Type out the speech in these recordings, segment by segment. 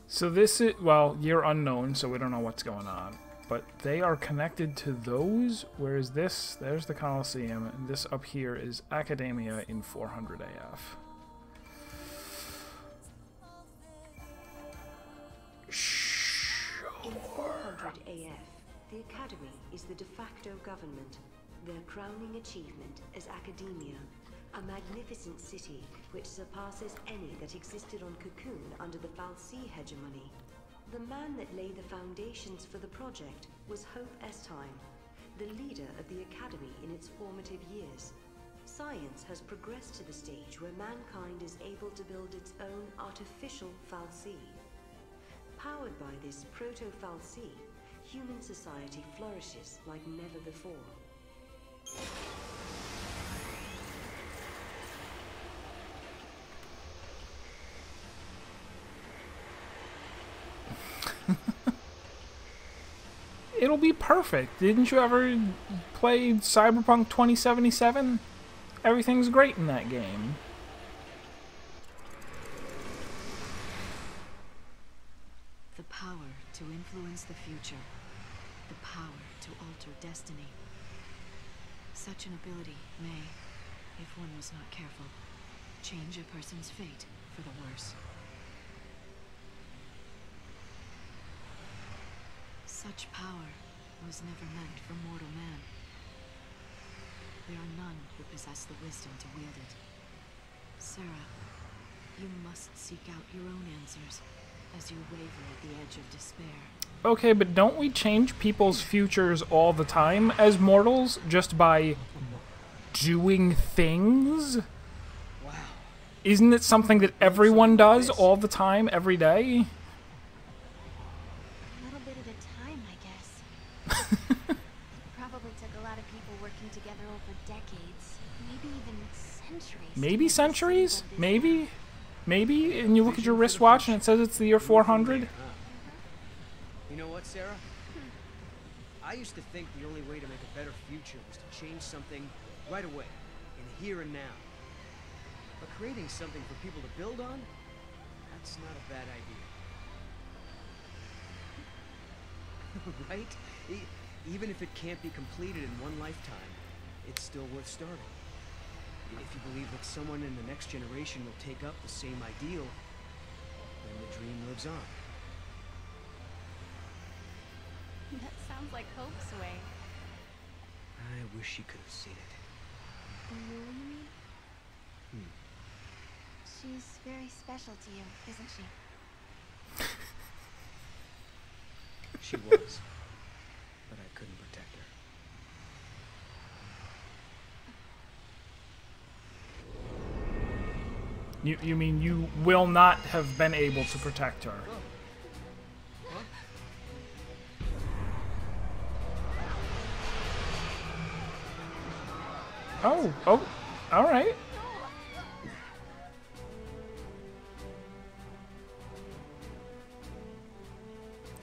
So this is, well, year unknown, so we don't know what's going on. But they are connected to those, whereas this, there's the Colosseum, and this up here is Academia in 400 AF. In 400 AF, the Academy is the de facto government. Their crowning achievement is Academia, a magnificent city which surpasses any that existed on Cocoon under the Fal'Cie hegemony. The man that laid the foundations for the project was Hope Estime, the leader of the Academy in its formative years. Science has progressed to the stage where mankind is able to build its own artificial Fal'Cie. Powered by this proto-Fal'Cie, human society flourishes like never before. It'll be perfect. Didn't you ever play Cyberpunk 2077? Everything's great in that game. The power to influence the future. The power to alter destiny. Such an ability may, if one was not careful, change a person's fate for the worse. Such power was never meant for mortal man. There are none who possess the wisdom to wield it. Sarah, you must seek out your own answers as you waver at the edge of despair. Okay, but don't we change people's futures all the time as mortals just by doing things? Wow. Isn't it something that everyone does all the time, every day? A little bit at a time, I guess. Probably took a lot of people working together over decades, maybe even centuries. Maybe centuries? Maybe? Maybe? And you look at your wristwatch and it says it's the year 400? You know what, Sarah? I used to think the only way to make a better future was to change something right away, in the here and now. But creating something for people to build on, that's not a bad idea. Right? Even if it can't be completed in one lifetime, it's still worth starting. If you believe that someone in the next generation will take up the same ideal, then the dream lives on. That sounds like Hope's way. I wish she could have seen it. Really? She's very special to you, isn't she? She was, but I couldn't protect her. You mean you will not have been able to protect her? Oh, alright.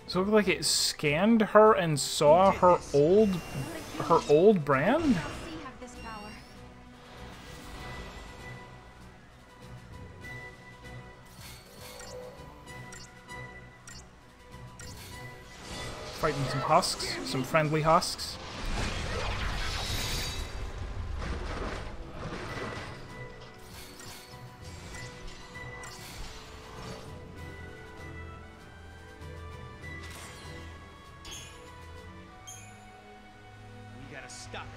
So it looked like it scanned her and saw her old brand? Have this power. Fighting some husks, some friendly husks. We gotta stop it.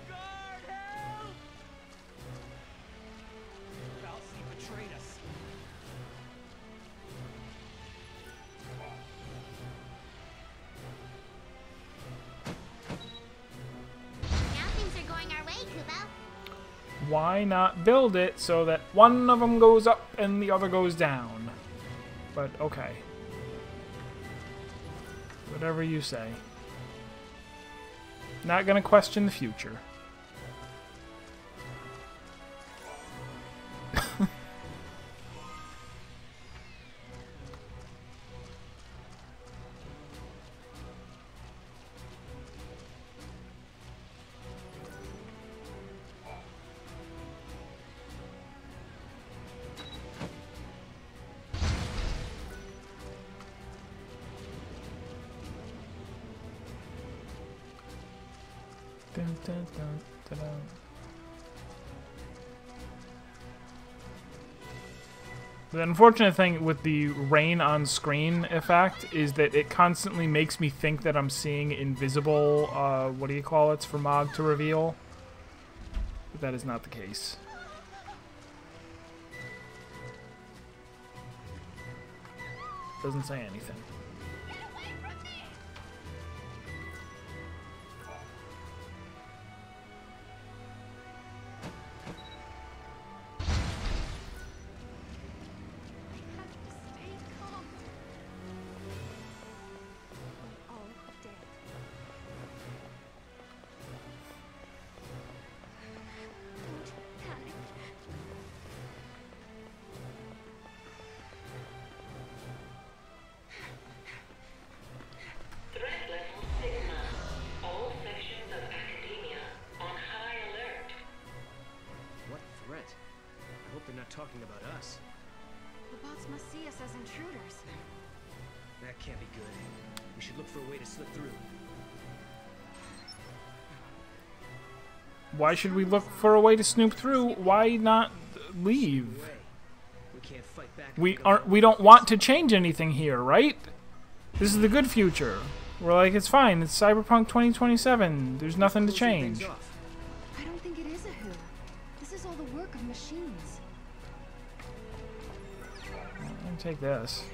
Guard, help! Fal'Cie betrayed us. Now things are going our way, Kubo. Why not build it so that one of them goes up and the other goes down? But okay. Whatever you say. Not gonna question the future. Dun, dun, dun, dun, dun. The unfortunate thing with the rain on screen effect is that it constantly makes me think that I'm seeing invisible, what do you call it, for Mog to reveal. But that is not the case. Doesn't say anything. Talking about us. The bots must see us as intruders. That can't be good. We should look for a way to slip through. Why should we look for a way to snoop through? Why not leave? We can't fight back. We don't want to change anything here, right? This is the good future. We're like, it's fine. It's Cyberpunk 2027. There's nothing to change. I don't think it is a who. This is all the work of machines. Take this.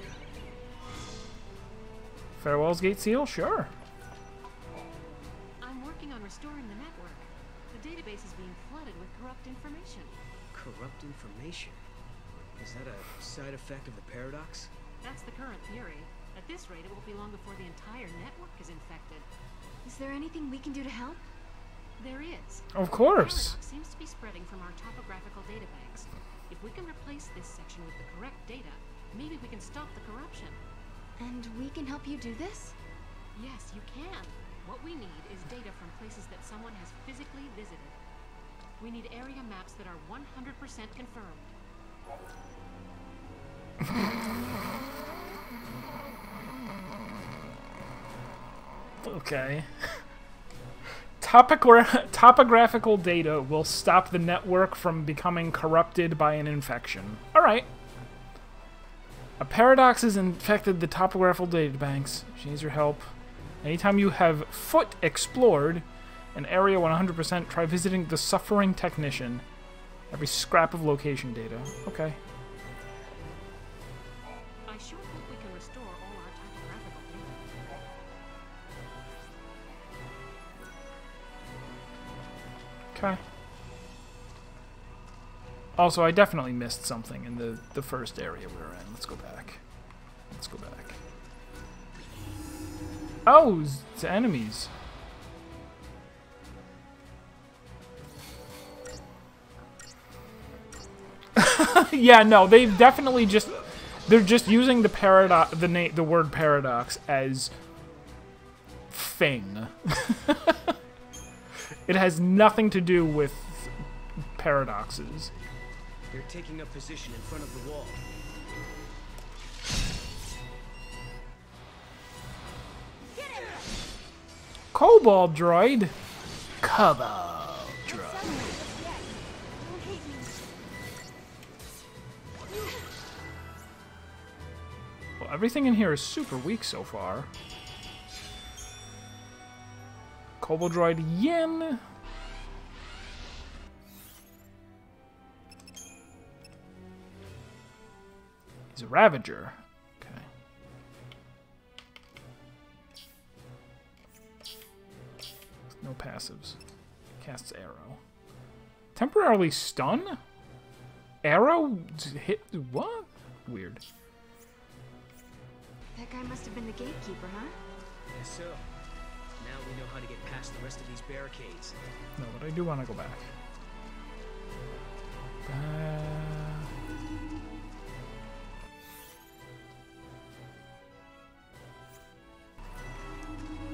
Farewell's Gate Seal? Sure. I'm working on restoring the network. The database is being flooded with corrupt information. Corrupt information? Is that a side effect of the paradox? That's the current theory. At this rate, it won't be long before the entire network is infected. Is there anything we can do to help? There is. Of course. The paradox seems to be spreading from our topographical databanks. If we can replace this section with the correct data, maybe we can stop the corruption. And we can help you do this? Yes, you can. What we need is data from places that someone has physically visited. We need area maps that are 100% confirmed. Okay. Topographical data will stop the network from becoming corrupted by an infection. Alright. A paradox has infected the topographical databanks. She needs your help. Anytime you have foot explored an area 100%, try visiting the suffering technician. Every scrap of location data. Okay. I sure hope we can restore all our topographical data. Okay. Also, I definitely missed something in the first area we were in. Let's go back. Let's go back. Oh, it's enemies. Yeah, no, they've definitely they're just using the paradox, the word paradox as thing. It has nothing to do with paradoxes. They're taking up position in front of the wall. Cobalt droid. Cobalt droid. Well, everything in here is super weak so far. Cobalt droid Yin. He's a Ravager. Okay. No passives. Casts arrow. Temporarily stun? Arrow hit what? Weird. That guy must have been the gatekeeper, huh? Yes, so. Now we know how to get past the rest of these barricades. No, but I do want to go back.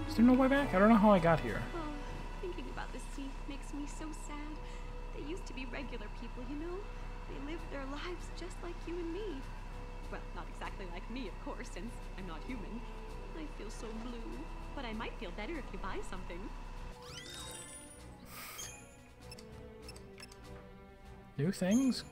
Is there no way back? I don't know how I got here. Oh, thinking about this scene makes me so sad. They used to be regular people, you know? They lived their lives just like you and me. Well, not exactly like me, of course, since I'm not human. I feel so blue, but I might feel better if you buy something. New things?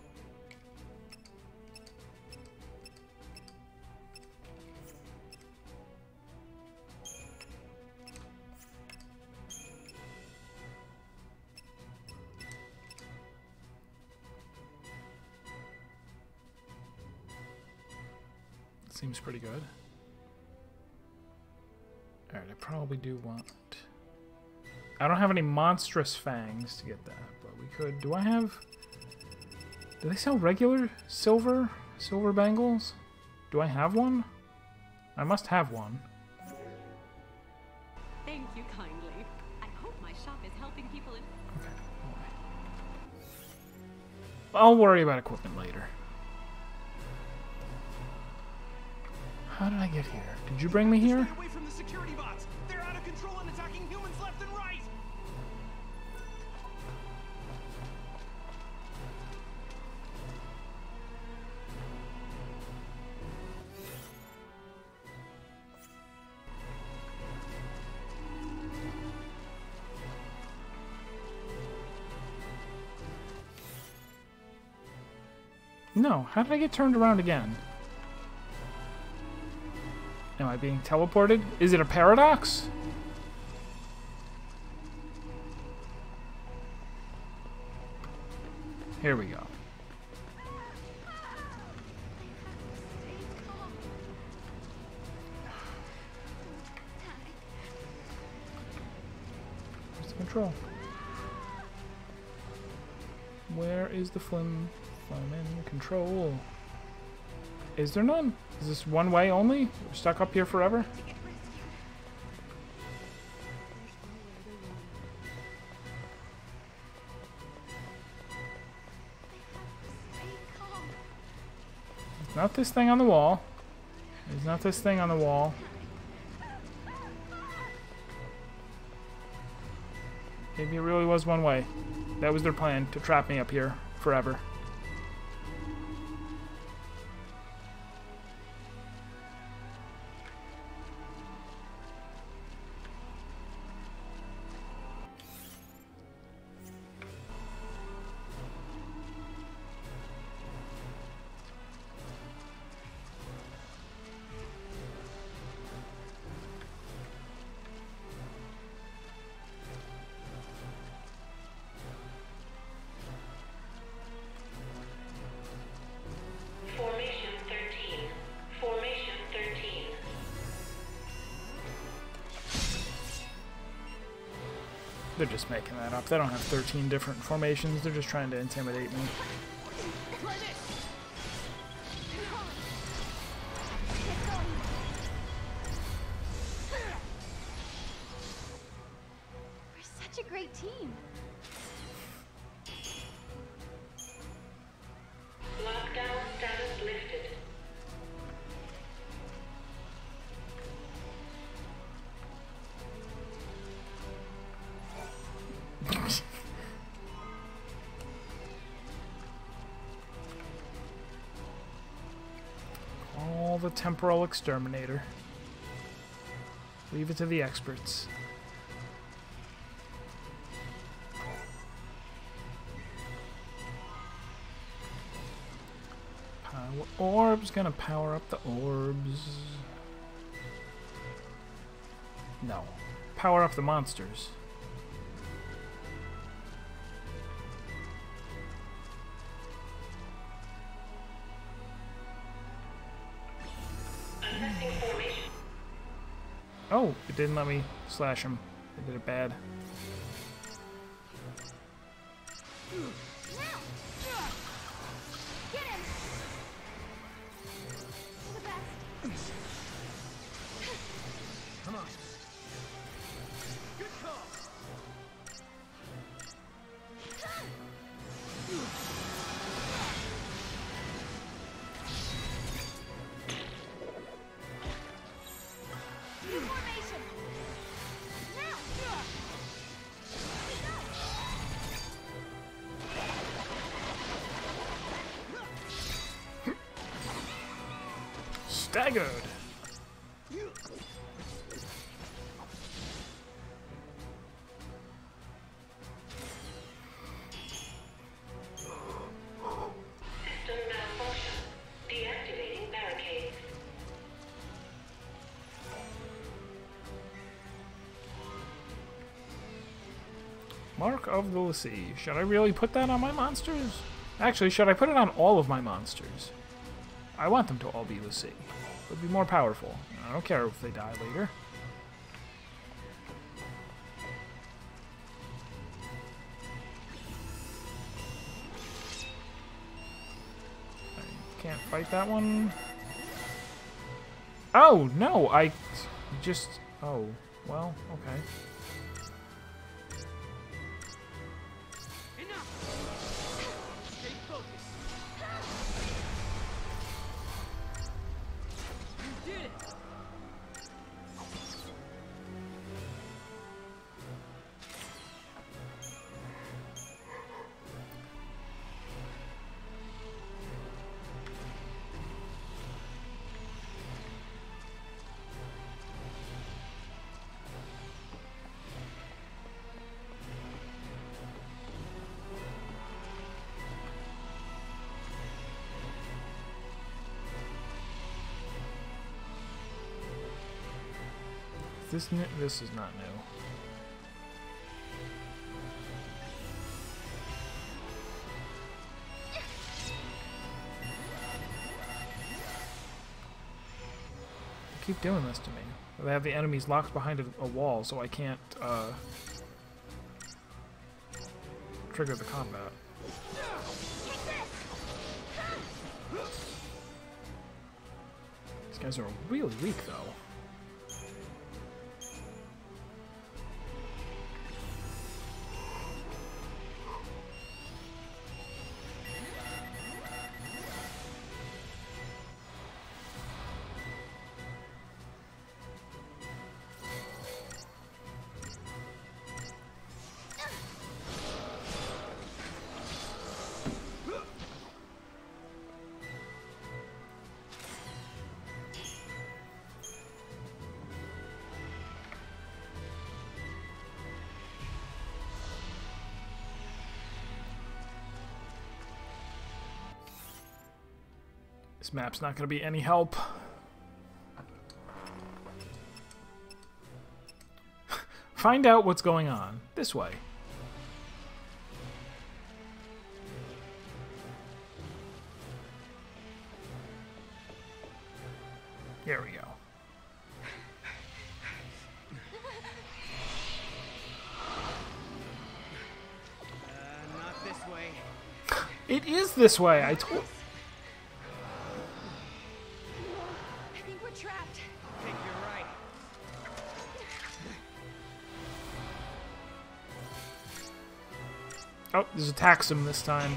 Seems pretty good. Alright, I probably do want... I don't have any monstrous fangs to get that, but we could... Do I have... Do they sell regular silver bangles? Do I have one? I must have one. Thank you kindly. I hope my shop is helping people in... Okay, I'll worry about equipment later. How did I get here? Did you bring me here? Stay away from the security bots. They're out of control and attacking humans left and right. No, how did I get turned around again? Am I being teleported? Is it a paradox? Here we go. Where's the control? Where is the flamin control? Is there none? Is this one way only? We're stuck up here forever? It's not this thing on the wall. It's not this thing on the wall. Maybe it really was one way. That was their plan, to trap me up here forever. They're just making that up. They don't have 13 different formations. They're just trying to intimidate me. We're such a great team. Lockdown status lifted. All the temporal exterminator. Leave it to the experts. Power orbs, gonna power up the orbs. No. Power up the monsters. Oh, it didn't let me slash him. I did it bad. Get him! You're the best. Come on. Good call. Formation! Now! Staggered! Mark of the Lassie. Should I really put that on my monsters? Actually, should I put it on all of my monsters? I want them to all be Lassie. It would be more powerful. I don't care if they die later. I can't fight that one. Oh, no, I just... Oh, well, okay. This is not new. They keep doing this to me. They have the enemies locked behind a wall, so I can't trigger the combat. These guys are really weak, though. This map's not going to be any help. Find out what's going on. This way. Here we go. Not this way. It is this way. I told. I think we're trapped. I think you're right. Oh, there's a taxum this time.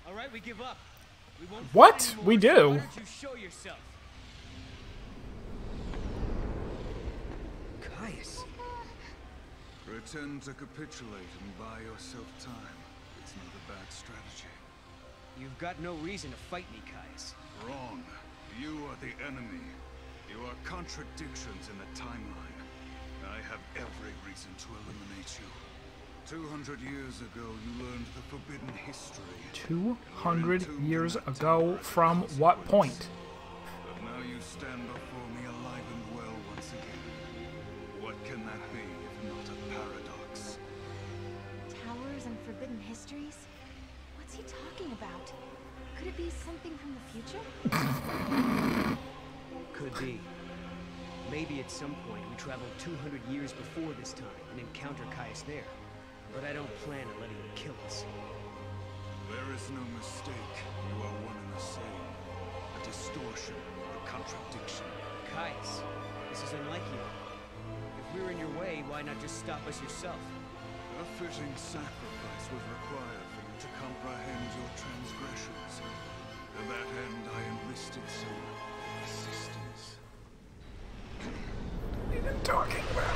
All right, we give up. We won't What? fight anymore, We do? so why don't you show yourself? Caius. Pretend to capitulate and buy yourself time. It's not a bad strategy. You've got no reason to fight me, Caius. Wrong. You are the enemy. You are contradictions in the timeline. I have every reason to eliminate you. 200 years ago, you learned the forbidden history. 200 years ago from what point? But now you stand before me alive and well once again. What can that be if not a paradox? Towers and forbidden histories? What's he talking about? Could it be something from the future? Could be. Maybe at some point we traveled 200 years before this time and encounter Caius there. But I don't plan on letting him kill us. There is no mistake. You are one and the same. A distortion, a contradiction. Caius, this is unlike you. If we're in your way, why not just stop us yourself? A fitting sacrifice was required for you to comprehend your transgressions. To that end, I enlisted some assistance. What are you talking about?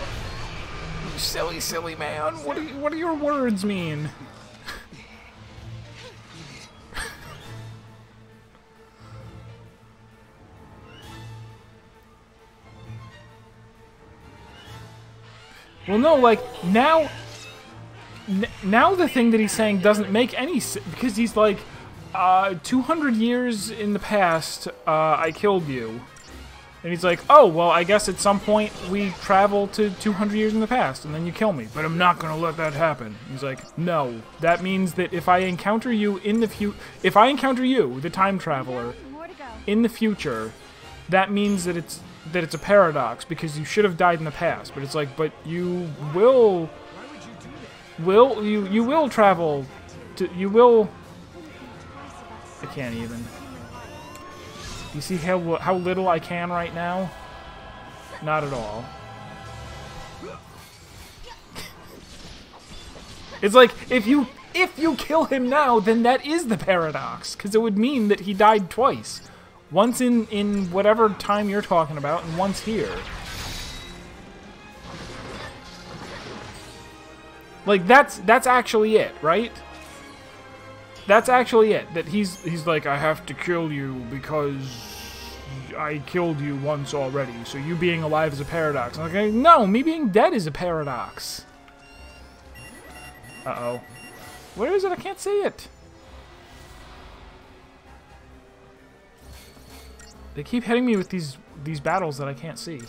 You silly, silly man. What do your words mean? Well, no, like, now... now the thing that he's saying doesn't make any sense, because he's like, 200 years in the past, I killed you. And he's like, oh, well, I guess at some point we travel to 200 years in the past, and then you kill me. But I'm not gonna let that happen. He's like, no. That means that if I encounter you in the if I encounter you, the time traveler, in the future, that means that it's a paradox, because you should have died in the past. But it's like, but you will... you will travel to... you will... I can't even... You see how little I can right now? Not at all. It's like, if you kill him now, then that is the paradox, because it would mean that he died twice. Once in whatever time you're talking about, and once here. Like, that's actually it, right? That's actually it. That he's like, I have to kill you because I killed you once already, so you being alive is a paradox. I'm like, no, me being dead is a paradox. Uh-oh. Where is it? I can't see it. They keep hitting me with these battles that I can't see.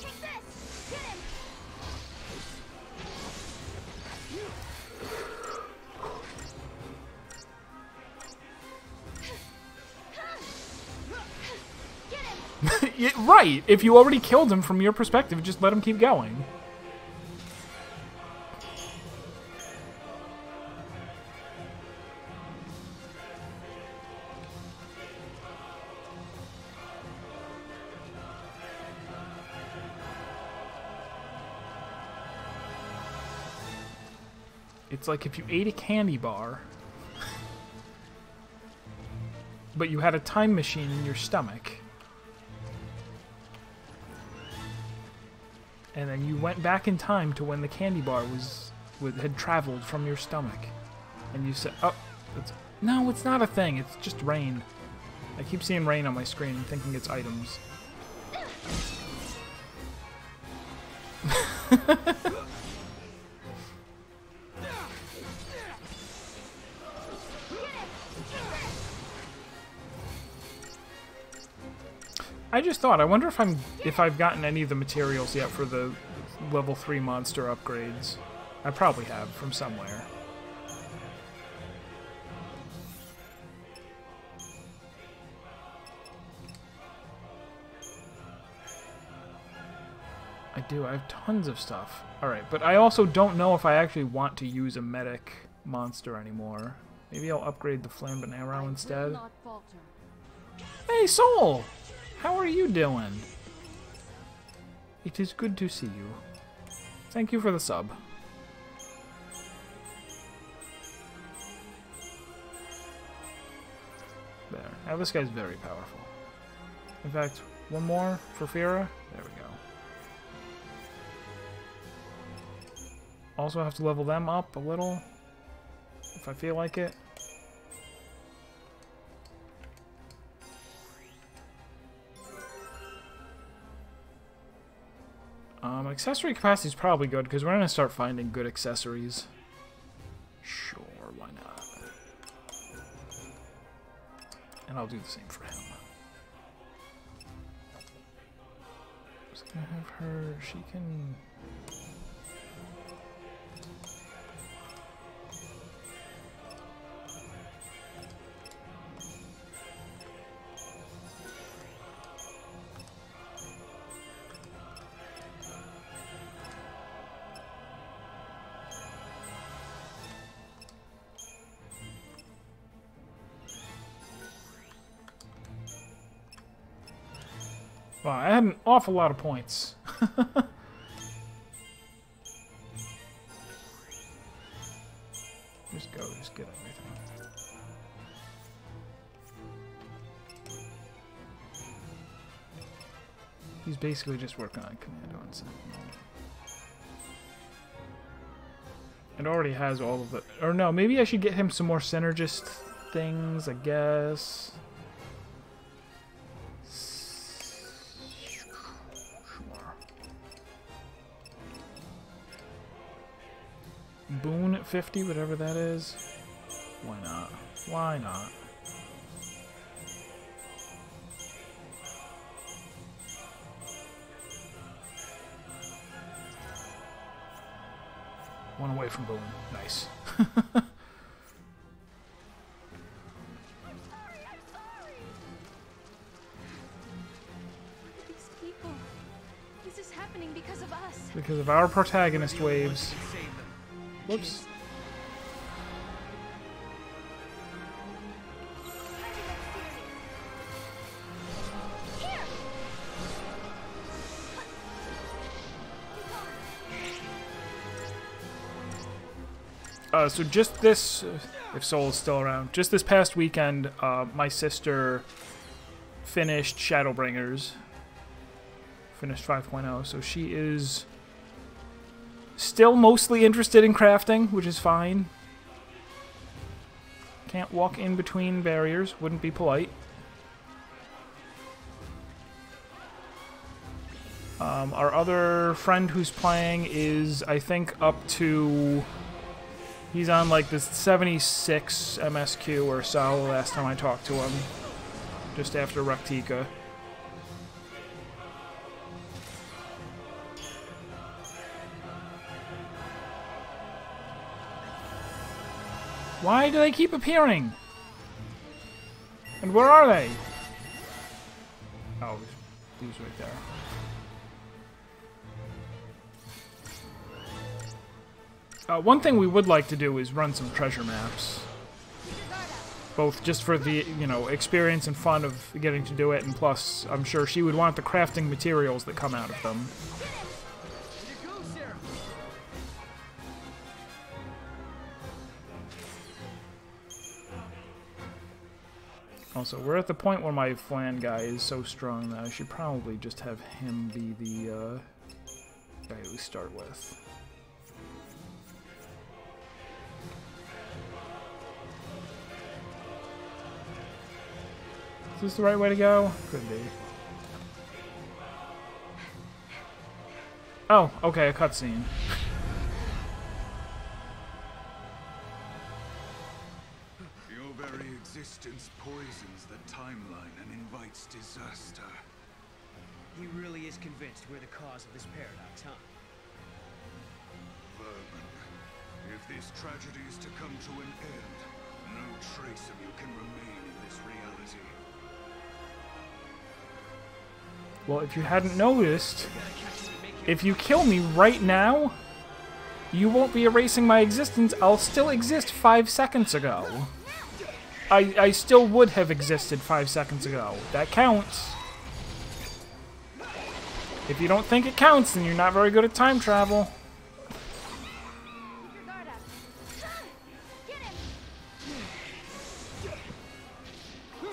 Right! If you already killed him from your perspective, just let him keep going. It's like if you ate a candy bar, but you had a time machine in your stomach. And then you went back in time to when the candy bar had traveled from your stomach. And you said, oh, no, it's not a thing. It's just rain. I keep seeing rain on my screen and thinking it's items. I just thought, I wonder if I've gotten any of the materials yet for the level 3 monster upgrades. I probably have from somewhere. I do, I have tons of stuff. Alright, but I also don't know if I actually want to use a medic monster anymore. Maybe I'll upgrade the flambant arrow instead. Hey, Soul! How are you doing? It is good to see you. Thank you for the sub. There. Now this guy's very powerful. In fact, one more for Fira. There we go. Also have to level them up a little, if I feel like it. Accessory capacity is probably good, because we're going to start finding good accessories. Sure, why not? And I'll do the same for him. Just going to have her, she can... Wow, I had an awful lot of points. Just go, just get everything. He's basically just working on Commando and Sentinel. It already has all of the... Or no, maybe I should get him some more synergist things, I guess. Boon at 50, whatever that is. Why not? Why not? One away from Boon. Nice. These people. This is happening because of us. Because of our protagonist waves. Whoops. So just this, if Soul is still around, just this past weekend, my sister finished Shadowbringers. Finished 5.0, so she is still mostly interested in crafting, which is fine. Can't walk in between barriers, wouldn't be polite. Our other friend who's playing is, I think, up to... He's on like this 76 MSQ or so last time I talked to him. Just after Raktika. Why do they keep appearing? And where are they? Oh, he was right there. One thing we would like to do is run some treasure maps. Both just for the, you know, experience and fun of getting to do it, and plus, I'm sure she would want the crafting materials that come out of them. Also, we're at the point where my flan guy is so strong that I should probably just have him be the guy we start with. Is this the right way to go? Could be. Oh, okay, a cutscene. Your very existence poisons the timeline and invites disaster. He really is convinced we're the cause of this paradox, huh? Vermin, if this tragedy is to come to an end, no trace of you can remain in this reality. Well, if you hadn't noticed, if you kill me right now, you won't be erasing my existence. I'll still exist 5 seconds ago. I still would have existed 5 seconds ago. That counts. If you don't think it counts, then you're not very good at time travel.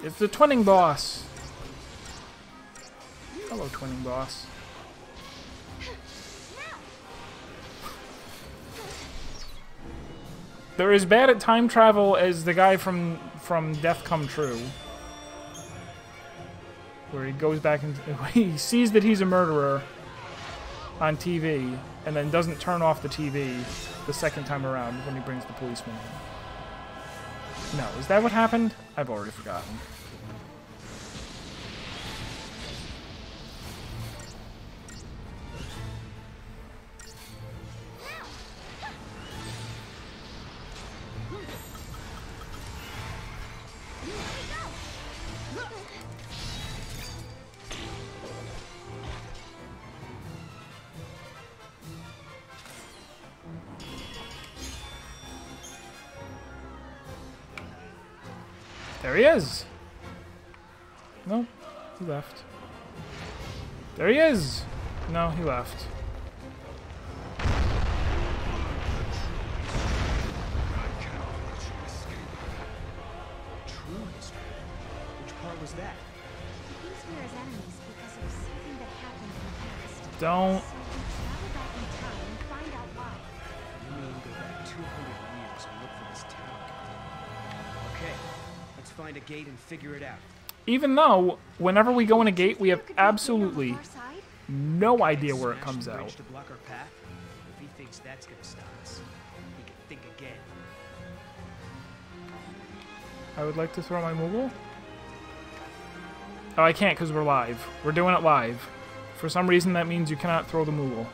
It's the twinning boss. Hello, twinning boss. They're as bad at time travel as the guy from Death Come True. Where he goes back and he sees that he's a murderer on TV and then doesn't turn off the TV the second time around when he brings the policeman in. No, is that what happened? I've already forgotten. There he is! No, he left. There he is! No, he left. True history? Which part was that? These were his enemies because of something that happened in the past. Don't. So we travel back in time and find out why. You mean go back 200 years and look for this town? Okay, let's find a gate and figure it out. Even though, whenever we go in a gate, we have absolutely no idea where it comes out. To block our path? If he thinks that's gonna stop us, he can think again. I would like to throw my Moogle. Oh, I can't because we're live. We're doing it live. For some reason, that means you cannot throw the Moogle.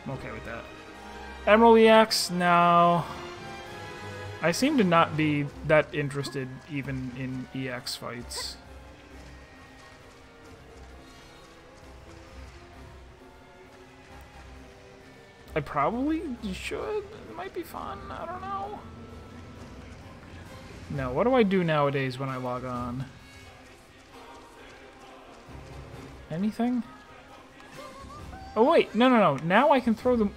I'm okay with that. Emerald EX? No. I seem to not be that interested even in EX fights. I probably should. It might be fun. I don't know. No, what do I do nowadays when I log on? Anything? Oh wait, no. Now I can throw them.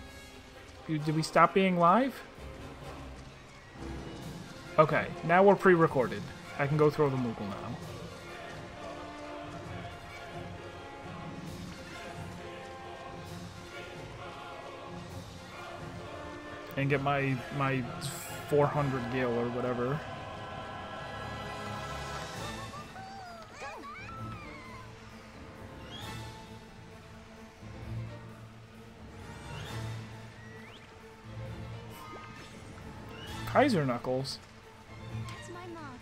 Did we stop being live? Okay, now we're pre-recorded. I can go throw the Moogle now. And get my 400 gil or whatever. Kaiser Knuckles. That's my mom.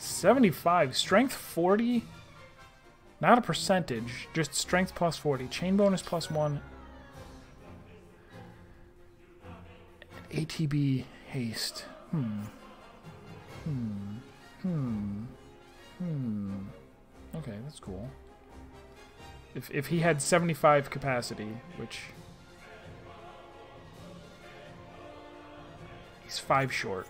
$75. Strength 40. Not a percentage. Just strength plus 40. Chain bonus plus 1. And ATB haste. Okay, that's cool. If he had 75 capacity, which he's 5 short.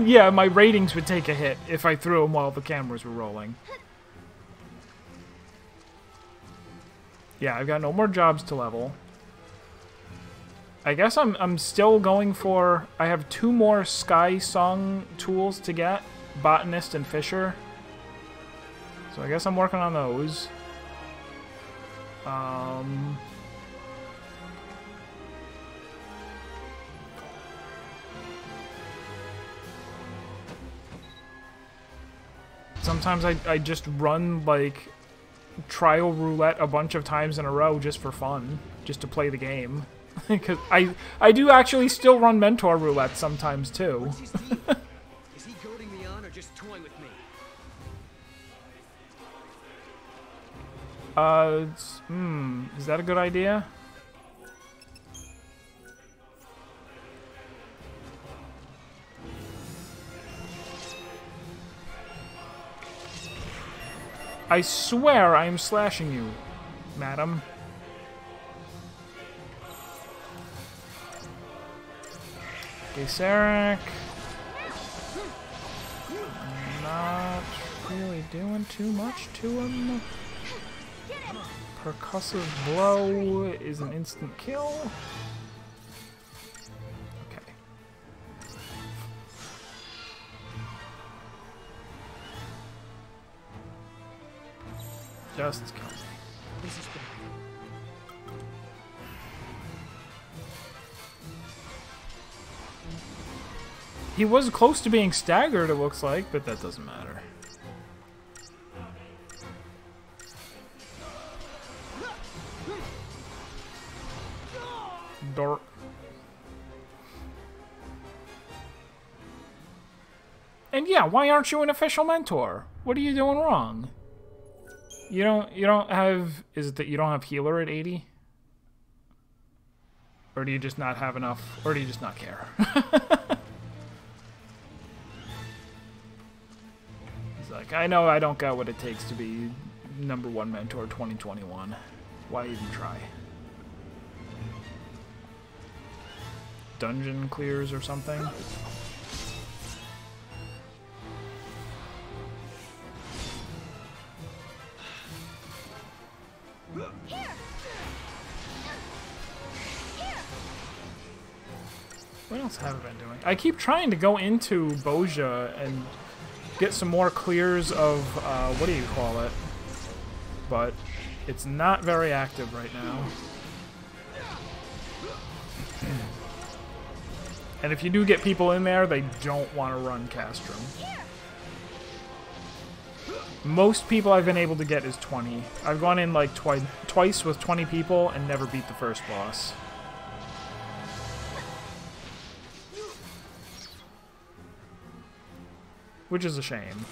Yeah, my ratings would take a hit if I threw him while the cameras were rolling. Yeah, I've got no more jobs to level. I guess I'm still going for... I have 2 more Sky Song tools to get. Botanist and Fisher. So I guess I'm working on those. Sometimes I just run, like, trial roulette a bunch of times in a row just for fun. Just to play the game. Because I do actually still run mentor roulette sometimes too. Is he goading me on or just toying with me? Is that a good idea? I swear I am slashing you, madam. Gayseric. Not really doing too much to him. Percussive blow is an instant kill. Okay. Just kill me. This is bad. He was close to being staggered, it looks like, but that doesn't matter. Dork. And yeah, why aren't you an official mentor? What are you doing wrong? You don't have... Is it that you don't have healer at 80? Or do you just not have enough? Or do you just not care? Like, I know I don't got what it takes to be #1 mentor 2021. Why even try? Dungeon clears or something? What else have I been doing? I keep trying to go into Boja and get some more clears of, what do you call it? But it's not very active right now. And if you do get people in there, they don't want to run Castrum. Most people I've been able to get is 20. I've gone in like twice with 20 people and never beat the first boss. Which is a shame.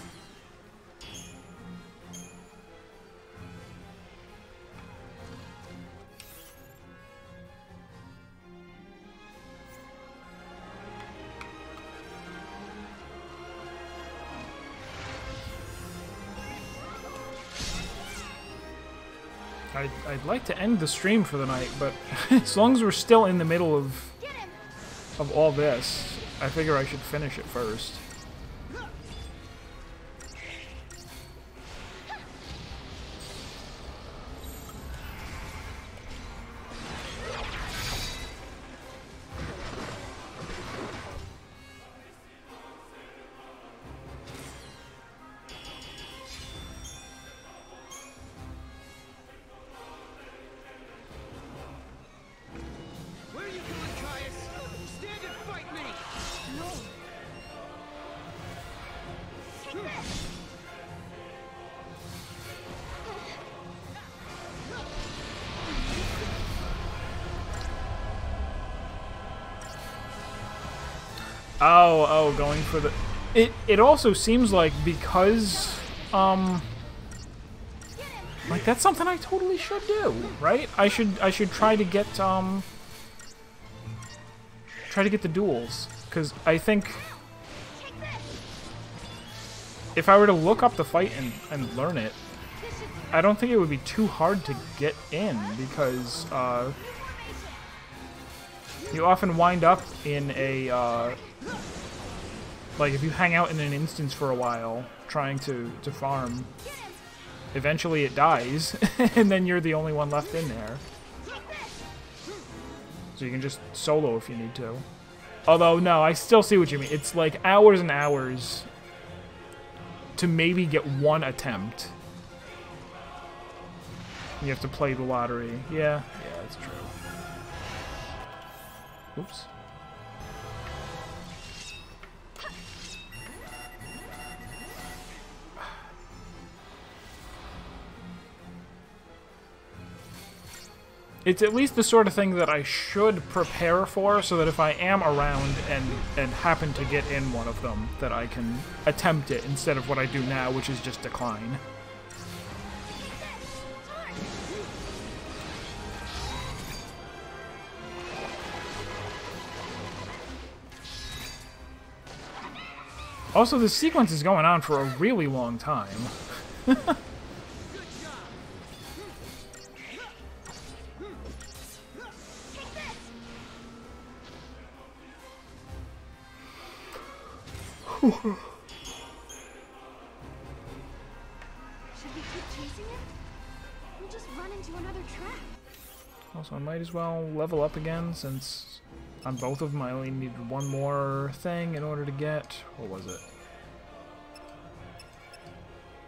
I'd like to end the stream for the night, but as long as we're still in the middle of all this, I figure I should finish it first. Oh, going for the... It also seems like because, like, that's something I totally should do, right? I should try to get, the duels. Because I think if I were to look up the fight and learn it, I don't think it would be too hard to get in, because, you often wind up in a, like, if you hang out in an instance for a while, trying to farm, eventually it dies, and then you're the only one left in there. So you can just solo if you need to. Although, no, I still see what you mean. It's like hours and hours to maybe get one attempt. You have to play the lottery. Yeah, that's true. Oops. It's at least the sort of thing that I should prepare for, so that if I am around and happen to get in one of them, that I can attempt it instead of what I do now, which is just decline. Also, this sequence is going on for a really long time. Should we keep chasing him? We'll just run into another trap. Also, I might as well level up again, since on both of them I only needed one more thing in order to get... what was it?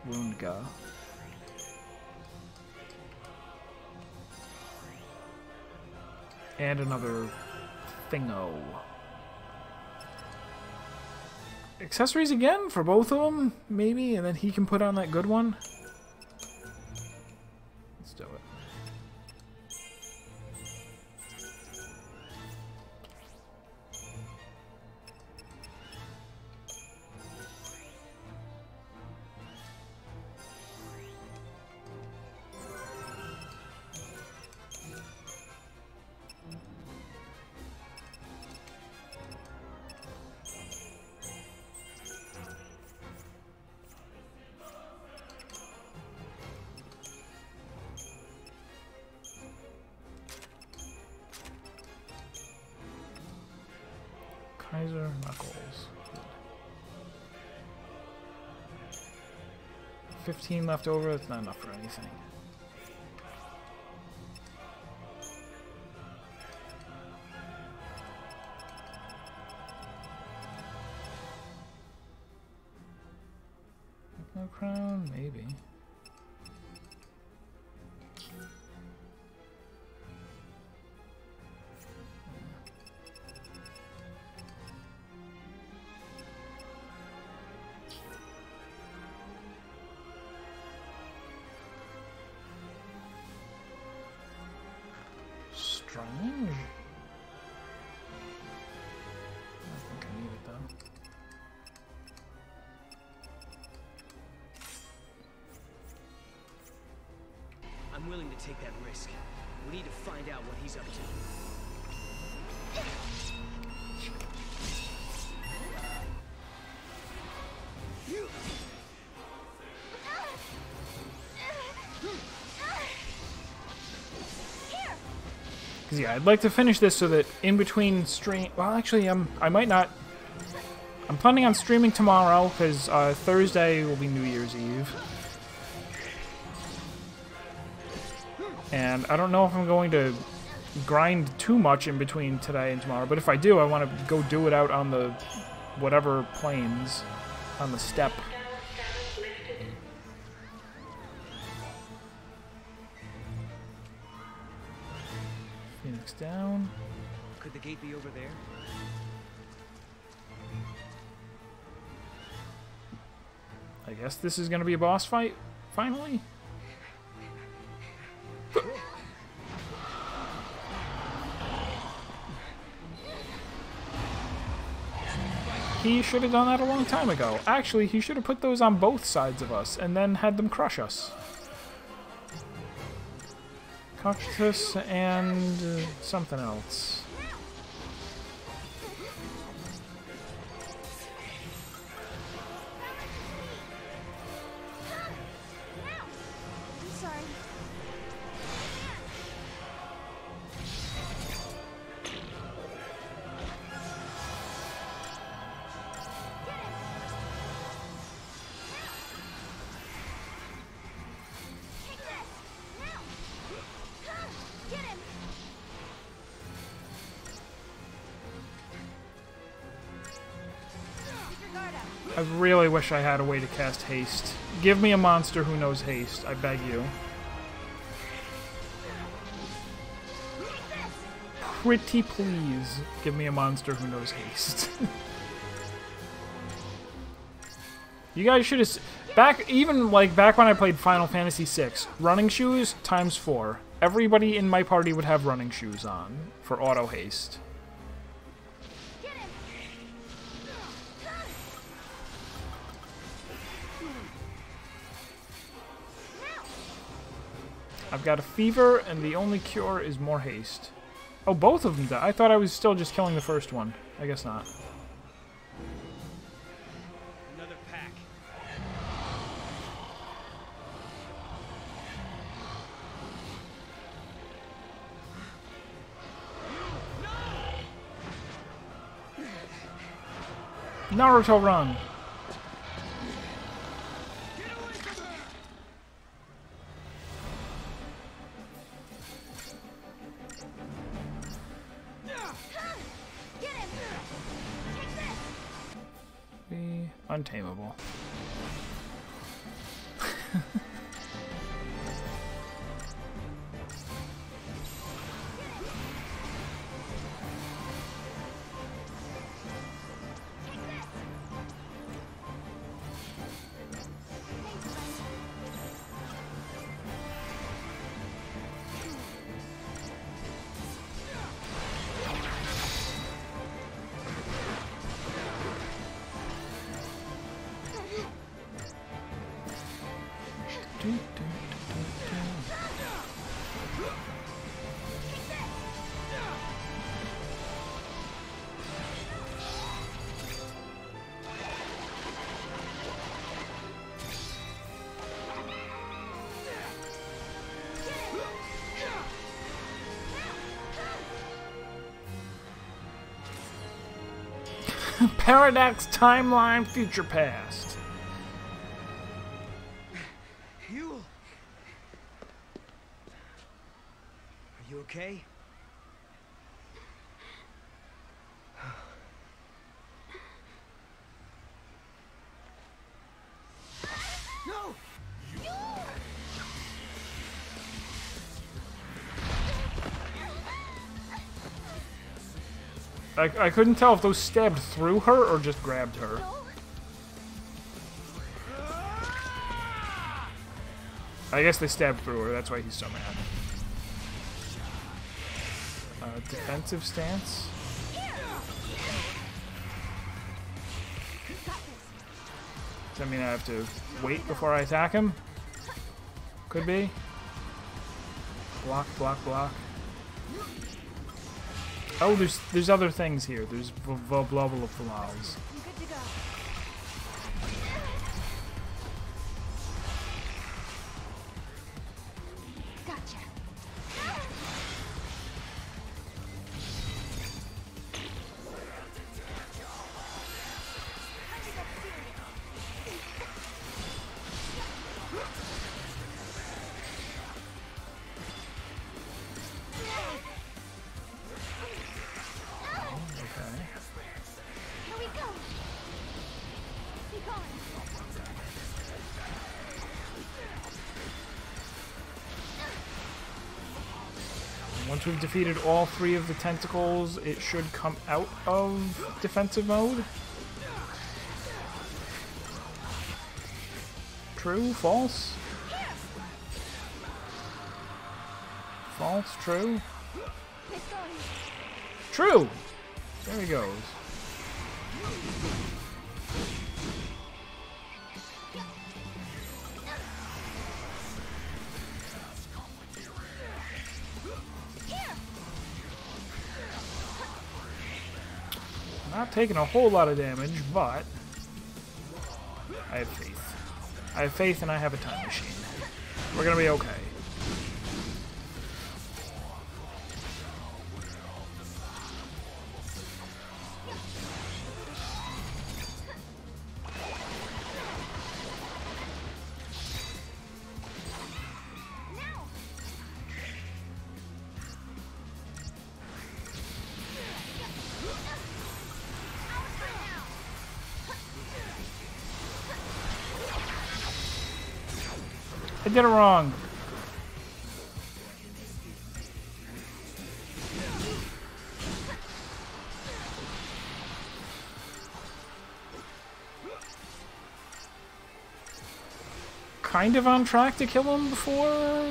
Woundga. And another thingo. Accessories again for both of them, maybe, and then he can put on that good one. Let's do it. Kaiser Knuckles. 15 left over, that's not enough for anything. No crown, maybe. strange. I don't think I need it though. I'm willing to take that risk. We need to find out what he's up to. Yeah, I'd like to finish this so that in between stream... Well, actually, I might not... I'm planning on streaming tomorrow, because Thursday will be New Year's Eve. And I don't know if I'm going to grind too much in between today and tomorrow, but if I do, I want to go do it out on the whatever plains, on the steppe. Phoenix down. Could the gate be over there? I guess this is going to be a boss fight, finally? He should have done that a long time ago. Actually, he should have put those on both sides of us and then had them crush us. Cactus and something else. I really wish I had a way to cast haste. Give me a monster who knows haste, I beg you. Pretty please, give me a monster who knows haste. You guys should have... Back when I played Final Fantasy VI, running shoes times 4. Everybody in my party would have running shoes on for auto haste. I've got a fever, and the only cure is more haste. Oh, both of them died. I thought I was still just killing the first one. I guess not. Another pack. Naruto run! Untamable. Paradox timeline future past. You? Are you okay? No! I couldn't tell if those stabbed through her or just grabbed her. I guess they stabbed through her, that's why he's so mad. Defensive stance. Does that mean I have to wait before I attack him? Could be. Block, block, block. Oh, there's other things here. There's blah blah blah. Once we've defeated all 3 of the tentacles, it should come out of defensive mode. True? False? False? True? True! There he goes. Not taking a whole lot of damage, but I have faith. I have faith and I have a time machine. We're gonna be okay. I did it wrong. Kind of on track to kill him before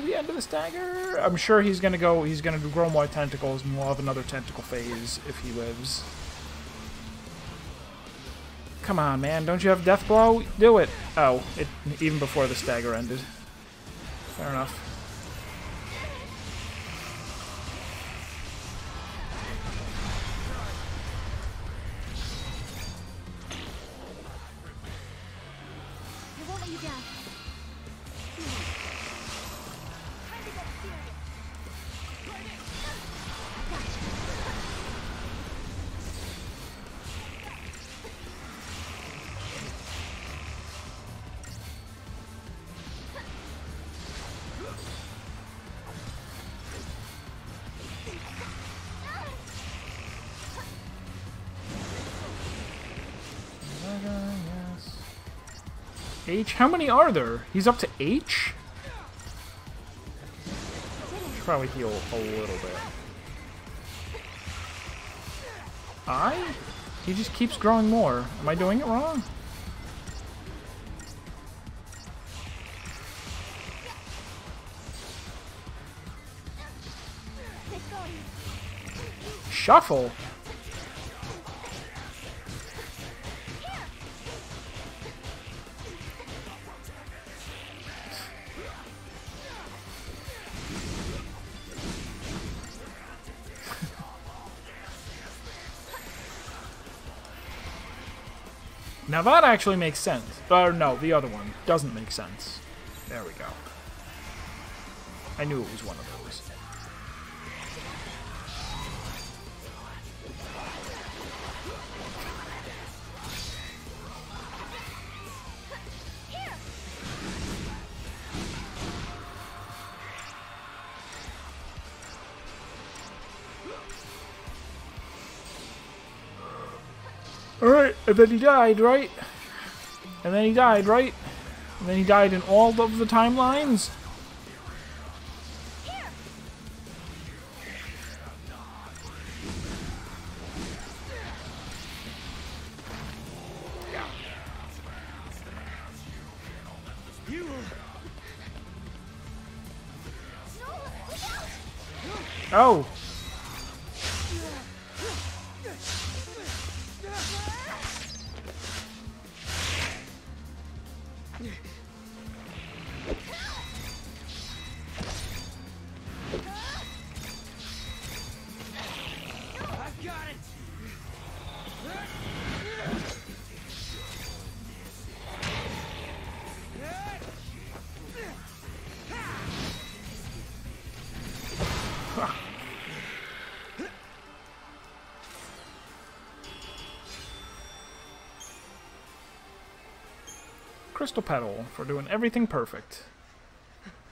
the end of the stagger. I'm sure he's gonna grow more tentacles and we'll have another tentacle phase if he lives. Come on, man, don't you have Death Blow? Do it! Oh, even before the stagger ended. Fair enough. I won't let you down. H? How many are there? He's up to H? Should probably heal a little bit. I? He just keeps growing more. Am I doing it wrong? Shuffle? Now that actually makes sense. No, the other one doesn't make sense. There we go. I knew it was one of those. Alright, and then he died, right? And then he died, right? And then he died in all of the timelines? Oh! Crystal Petal for doing everything perfect.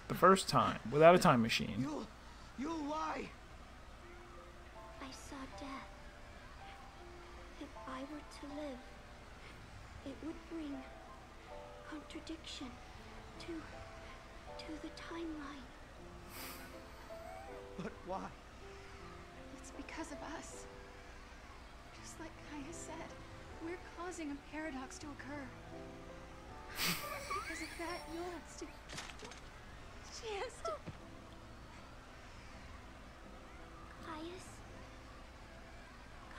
The first time, without a time machine. You'll lie! I saw death. If I were to live, it would bring contradiction to the timeline. But why? It's because of us. Just like Kaya said, we're causing a paradox to occur. Because of that, you'll have to... She has to...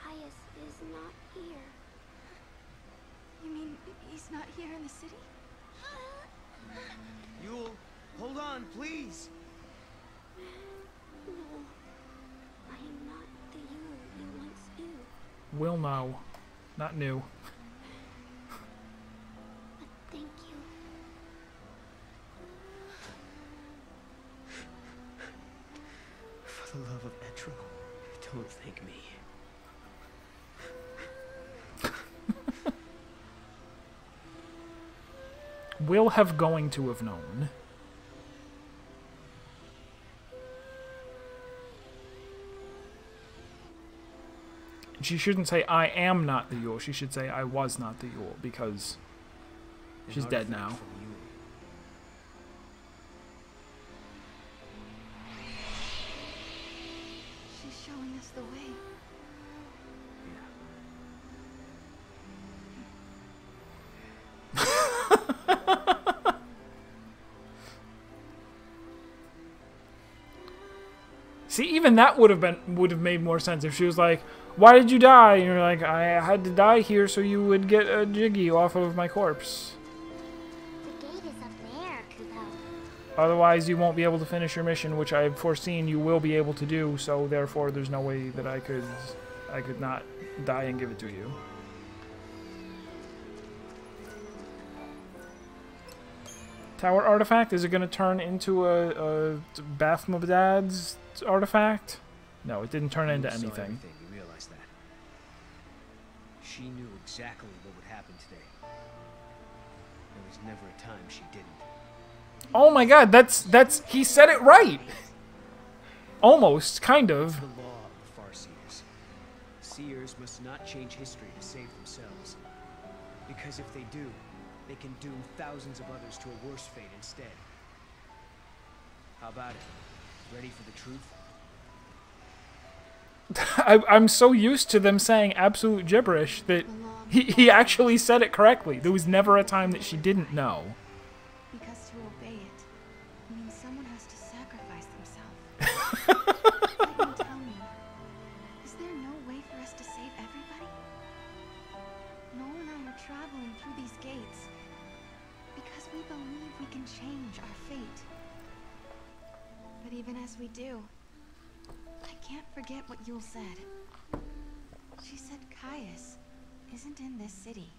Caius is not here. You mean he's not here in the city? Yule, hold on, please! No. I am not the you once knew. Will know. Not new. But thank you. For the love of Etro, don't thank me. Will have going to have known. She shouldn't say, I am not the Yule. She should say, I was not the Yule, because she's dead now. She's showing us the way. See, even that would have made more sense if she was like, "Why did you die?" And you're like, "I had to die here so you would get a jiggy off of my corpse. The gate is up there, Kupo. Otherwise, you won't be able to finish your mission, which I've foreseen you will be able to do. So therefore, there's no way that I could not die and give it to you." Tower artifact? Is it going to turn into a Bathmobadad's artifact? No, it didn't turn into anything. You realize that? She knew exactly what would happen today. There was never a time she didn't. Oh my god, that's he said it right! Almost, kind of. The law of the Farseers. Seers must not change history to save themselves. Because if they do, they can doom thousands of others to a worse fate instead. How about it? Ready for the truth? I'm so used to them saying absolute gibberish that he actually said it correctly. There was never a time that she didn't know. Because to obey it means someone has to sacrifice themselves. Tell me, is there no way for us to save everybody? Noel and I are traveling through these gates because we believe we can change our fate. But even as we do, I can't forget what Yule said. She said Caius isn't in this city.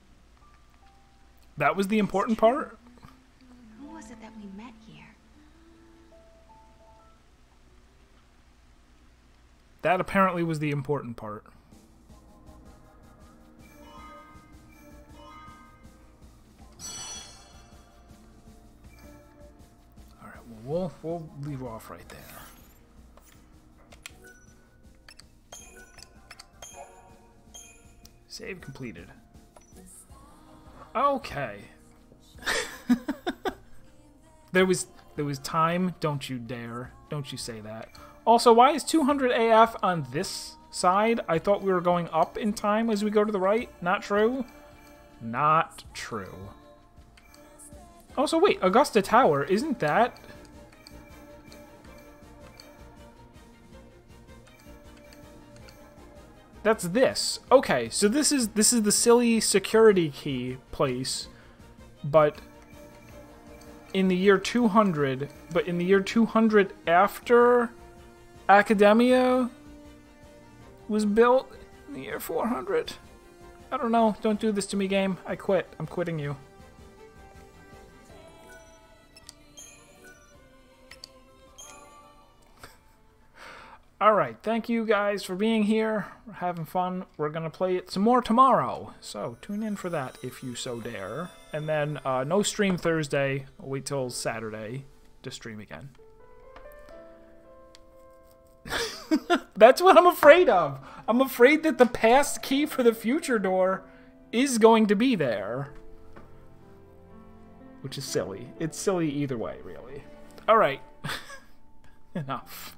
That was the important part? Who was it that we met here? That apparently was the important part. Alright, well, we'll leave off right there. Save completed. Okay. There was time. Don't you dare. Don't you say that. Also, why is 200 AF on this side? I thought we were going up in time as we go to the right. Not true? Not true. Also, wait. Augusta Tower, isn't that... That's this. Okay, so this is the silly security key place, but in the year 200, but in the year 200 after Academia was built in the year 400. I don't know. Don't do this to me, game. I quit. I'm quitting you. Alright, thank you guys for being here. We're having fun. We're going to play it some more tomorrow. So tune in for that if you so dare. And then no stream Thursday. I'll wait till Saturday to stream again. That's what I'm afraid of. I'm afraid that the past key for the future door is going to be there. Which is silly. It's silly either way, really. Alright. Enough.